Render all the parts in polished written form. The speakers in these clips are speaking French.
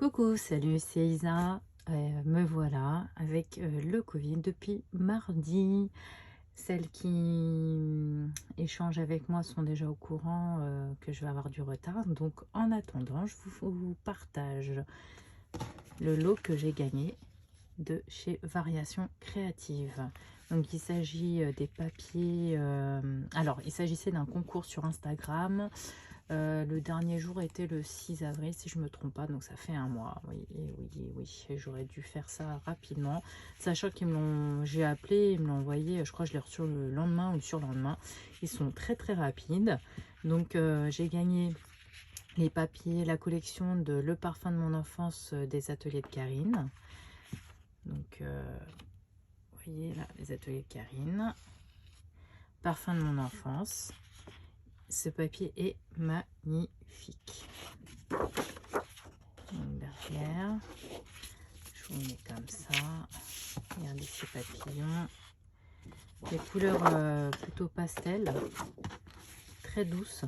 Coucou, salut, c'est Isa. Me voilà avec le Covid depuis mardi. Celles qui échangent avec moi sont déjà au courant que je vais avoir du retard. Donc en attendant, je vous partage le lot que j'ai gagné de chez Variations Créatives. Donc il s'agit des papiers. Alors il s'agissait d'un concours sur Instagram. Le dernier jour était le 6 avril, si je ne me trompe pas, donc ça fait un mois. Oui, et oui, et oui, et j'aurais dû faire ça rapidement. Sachant qu'ils me l'ont, j'ai appelé, ils me l'ont envoyé, je crois que je l'ai reçu le lendemain ou le surlendemain. Ils sont très très rapides. Donc j'ai gagné les papiers, la collection de Le parfum de mon enfance des ateliers de Karine. Donc vous voyez là, les ateliers de Karine. Parfum de mon enfance. Ce papier est magnifique. Une bergère, je vous mets comme ça. Regardez ces papillons, des couleurs plutôt pastel, très douces,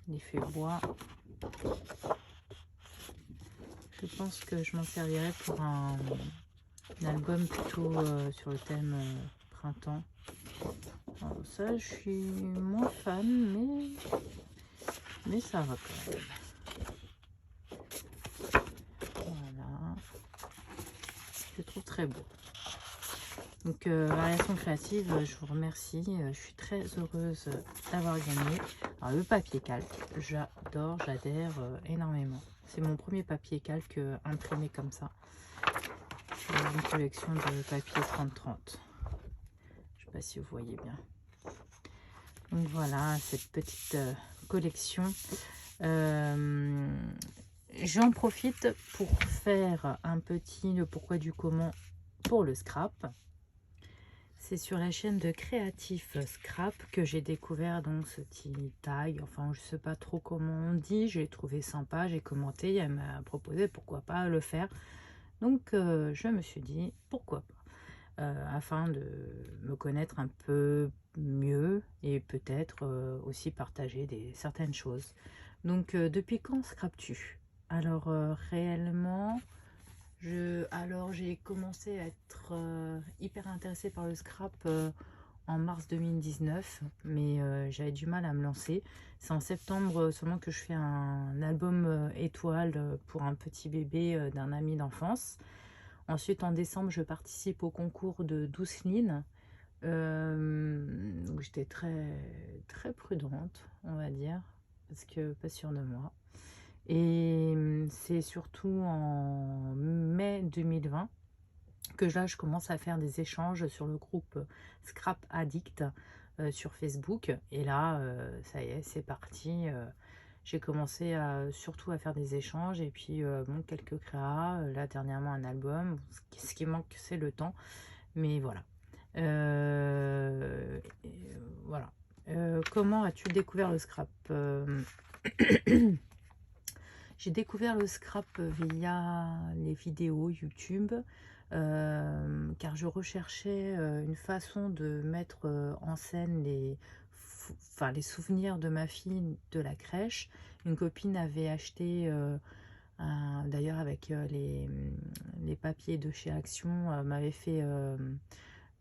l'effet bois. Je pense que je m'en servirai pour un album plutôt sur le thème printemps. Alors ça, je suis moins fan, mais ça va quand même. Voilà, je le trouve très beau. Donc, Variations Créatives, je vous remercie. Je suis très heureuse d'avoir gagné. Alors, le papier calque, j'adore, j'adhère énormément. C'est mon premier papier calque imprimé comme ça. Une collection de papier 30-30. Je ne sais pas si vous voyez bien. Donc, voilà, cette petite collection. J'en profite pour faire un petit le pourquoi du comment pour le scrap. C'est sur la chaîne de Créatif Scrap que j'ai découvert donc ce petit tag. Enfin, je sais pas trop comment on dit. J'ai trouvé sympa, j'ai commenté. Elle m'a proposé pourquoi pas le faire. Donc, je me suis dit pourquoi pas. Afin de me connaître un peu mieux et peut-être aussi partager certaines choses. Donc, depuis quand scrapes-tu? Alors, réellement... j'ai commencé à être hyper intéressée par le scrap en mars 2019, mais j'avais du mal à me lancer. C'est en septembre seulement que je fais un album étoile pour un petit bébé d'un ami d'enfance. Ensuite, en décembre, je participe au concours de Douceline. Donc j'étais très prudente, on va dire, parce que pas sûre de moi. Et c'est surtout en mai 2020 que là, je commence à faire des échanges sur le groupe Scrap Addict sur Facebook. Et là, ça y est, c'est parti. J'ai commencé surtout à faire des échanges et puis bon, quelques créas. Là, dernièrement, un album. Ce qui manque, c'est le temps. Mais voilà. Voilà. Comment as-tu découvert le scrap? J'ai découvert le scrap via les vidéos YouTube car je recherchais une façon de mettre en scène les souvenirs de ma fille de la crèche. Une copine avait acheté, d'ailleurs avec les papiers de chez Action, m'avait fait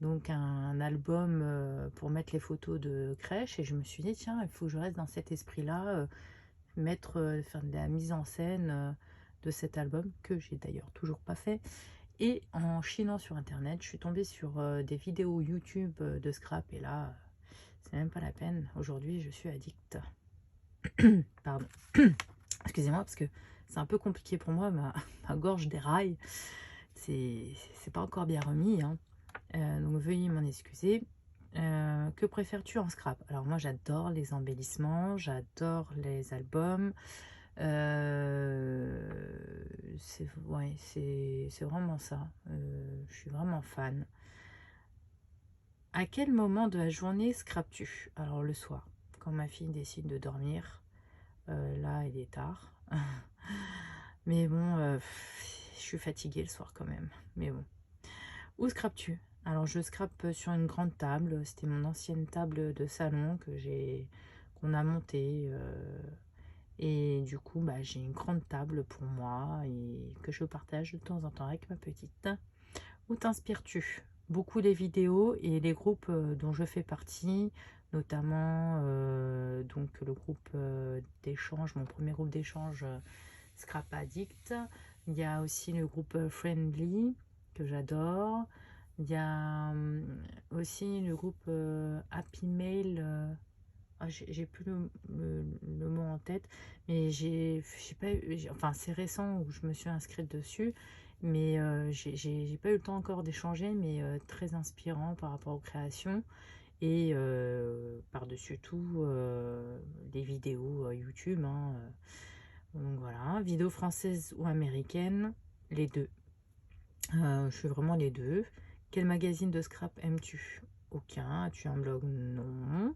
donc un album pour mettre les photos de crèche et je me suis dit tiens, il faut que je reste dans cet esprit-là. Faire de la mise en scène de cet album que j'ai d'ailleurs toujours pas fait. Et en chinant sur internet, je suis tombée sur des vidéos YouTube de scrap et là, c'est même pas la peine. Aujourd'hui, je suis addict. Pardon. Excusez-moi parce que c'est un peu compliqué pour moi, ma gorge déraille. C'est pas encore bien remis, hein. Donc veuillez m'en excuser. Que préfères-tu en scrap? Alors moi j'adore les embellissements, j'adore les albums. C'est vraiment ça. Je suis vraiment fan. À quel moment de la journée scrapes-tu? Alors le soir, quand ma fille décide de dormir. Là il est tard. Mais bon, je suis fatiguée le soir quand même. Mais bon. Où scrapes-tu? Alors je scrape sur une grande table. C'était mon ancienne table de salon qu'on a montée. Et du coup, bah, j'ai une grande table pour moi et que je partage de temps en temps avec ma petite. Où t'inspires-tu? Beaucoup les vidéos et les groupes dont je fais partie, notamment donc le groupe d'échange, mon premier groupe d'échange Scrap Addict. Il y a aussi le groupe Friendly que j'adore. Il y a aussi le groupe Happy Mail. J'ai plus le mot en tête, mais j'ai pas enfin c'est récent où je me suis inscrite dessus, mais j'ai pas eu le temps encore d'échanger, mais très inspirant par rapport aux créations et par-dessus tout les vidéos YouTube, hein, donc voilà, vidéos françaises ou américaines, les deux. Je suis vraiment les deux. Quel magazine de scrap aimes-tu? Aucun. As-tu un blog? Non.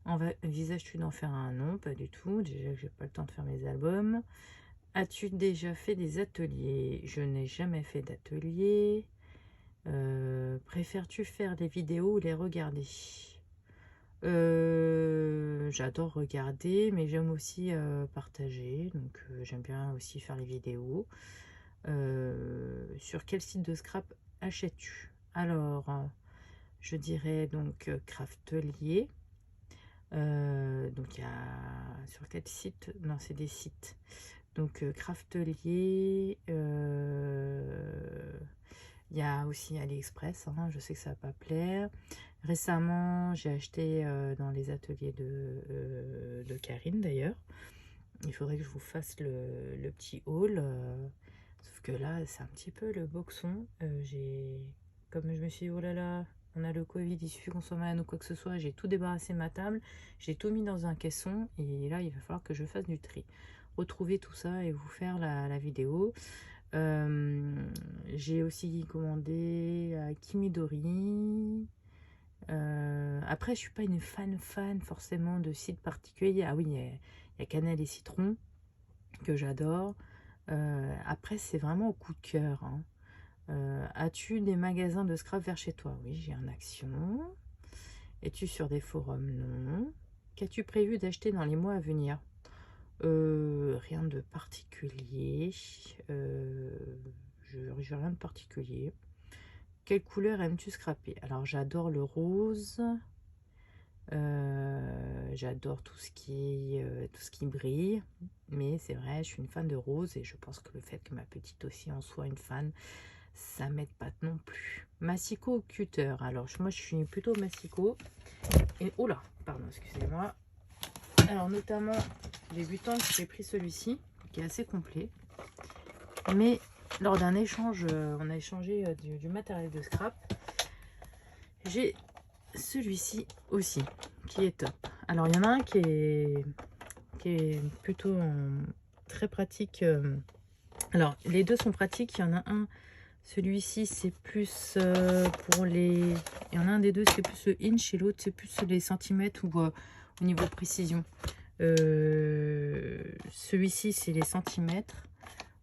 Envisages-tu d'en faire un? Non, pas du tout. Déjà que j'ai pas le temps de faire mes albums. As-tu déjà fait des ateliers? Je n'ai jamais fait d'atelier. Préfères-tu faire des vidéos ou les regarder? J'adore regarder, mais j'aime aussi partager. Donc j'aime bien aussi faire les vidéos. Sur quel site de scrap achètes-tu? Alors, je dirais donc Craftelier. Donc, il y a sur quel site? Non, c'est des sites. Donc, Craftelier. Il y a aussi AliExpress. Hein, je sais que ça va pas plaire. Récemment, j'ai acheté dans les ateliers de Karine d'ailleurs. Il faudrait que je vous fasse le petit haul. Sauf que là, c'est un petit peu le boxon. Comme je me suis dit, oh là là, on a le Covid, il suffit qu'on soit malade ou quoi que ce soit. J'ai tout débarrassé ma table. J'ai tout mis dans un caisson. Et là, il va falloir que je fasse du tri. Retrouver tout ça et vous faire la vidéo. J'ai aussi commandé à Kimidori. Après, je suis pas une fan forcément de sites particuliers. Ah oui, il y a Cannelle et Citron que j'adore. Après, c'est vraiment au coup de cœur. Hein. As-tu des magasins de scrap vers chez toi? Oui, j'ai un Action. Es-tu sur des forums? Non. Qu'as-tu prévu d'acheter dans les mois à venir? Rien de particulier. Je rien de particulier. Quelle couleur aimes-tu scraper? Alors, j'adore le rose. J'adore tout ce qui brille, mais c'est vrai, je suis une fan de rose et je pense que le fait que ma petite aussi en soit une fan, ça m'aide pas non plus. Massicot ou cutter? Alors moi je suis plutôt massicot. Et oh là, pardon, excusez-moi. Alors notamment débutant, j'ai pris celui-ci qui est assez complet, mais lors d'un échange, on a échangé du matériel de scrap. J'ai celui-ci aussi qui est top. Alors il y en a un qui est plutôt très pratique. Alors les deux sont pratiques. Il y en a un, celui-ci c'est plus pour les... Il y en a un des deux c'est plus le inch et l'autre c'est plus les centimètres ou au niveau précision. Celui-ci c'est les centimètres,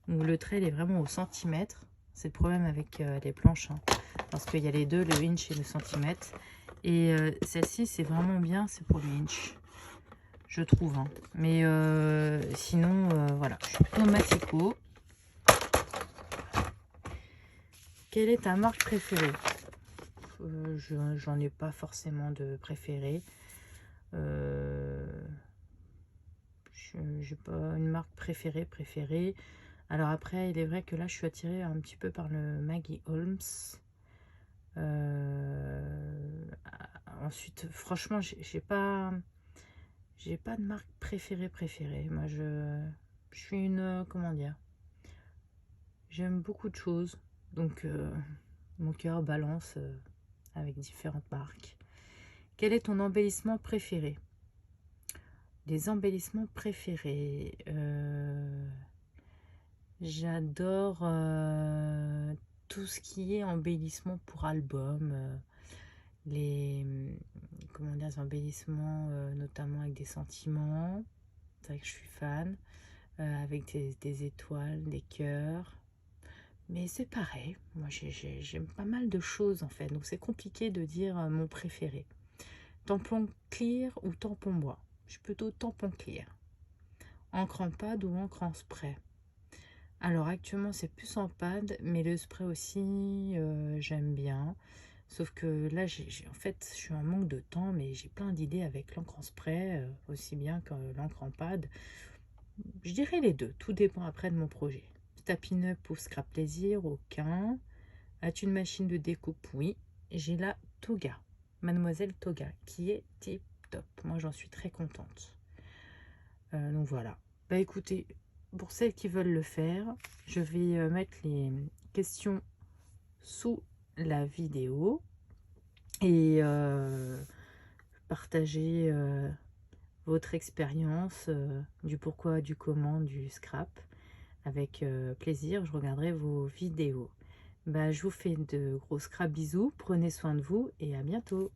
où le trait est vraiment au centimètre. C'est le problème avec les planches, hein, parce qu'il y a les deux, le inch et le centimètre. Et celle-ci, c'est vraiment bien, c'est pour le inch, je trouve. Hein. Mais sinon, voilà, je suis plutôt Massico. Quelle est ta marque préférée? J'en ai pas forcément de préférée. J'ai pas une marque préférée. Alors après, il est vrai que là, je suis attirée un petit peu par le Maggie Holmes. Ensuite, franchement, j'ai pas de marque préférée. Moi, je suis une, comment dire, j'aime beaucoup de choses. Donc, mon cœur balance avec différentes marques. Quel est ton embellissement préféré? Les embellissements préférés. J'adore tout ce qui est embellissement pour album. Les comment dire, les embellissements notamment avec des sentiments, c'est vrai que je suis fan, avec des étoiles, des cœurs, mais c'est pareil, moi j'aime pas mal de choses en fait, donc c'est compliqué de dire mon préféré. Tampon clear ou tampon bois? Je suis plutôt tampon clear. encre en pad ou encre en spray. Alors actuellement c'est plus en pad, mais le spray aussi j'aime bien. Sauf que là en fait je suis en manque de temps, mais j'ai plein d'idées avec l'encre en spray, aussi bien que l'encre en pad. Je dirais les deux, tout dépend après de mon projet. Step-in-up ou scrap plaisir, aucun. As-tu une machine de découpe? Oui, j'ai la Toga, Mademoiselle Toga, qui est tip top. Moi j'en suis très contente. Donc voilà. Bah écoutez, pour celles qui veulent le faire, je vais mettre les questions sous la vidéo et partager votre expérience du pourquoi, du comment, du scrap. Avec plaisir, je regarderai vos vidéos. Bah, je vous fais de gros scrap bisous, prenez soin de vous et à bientôt.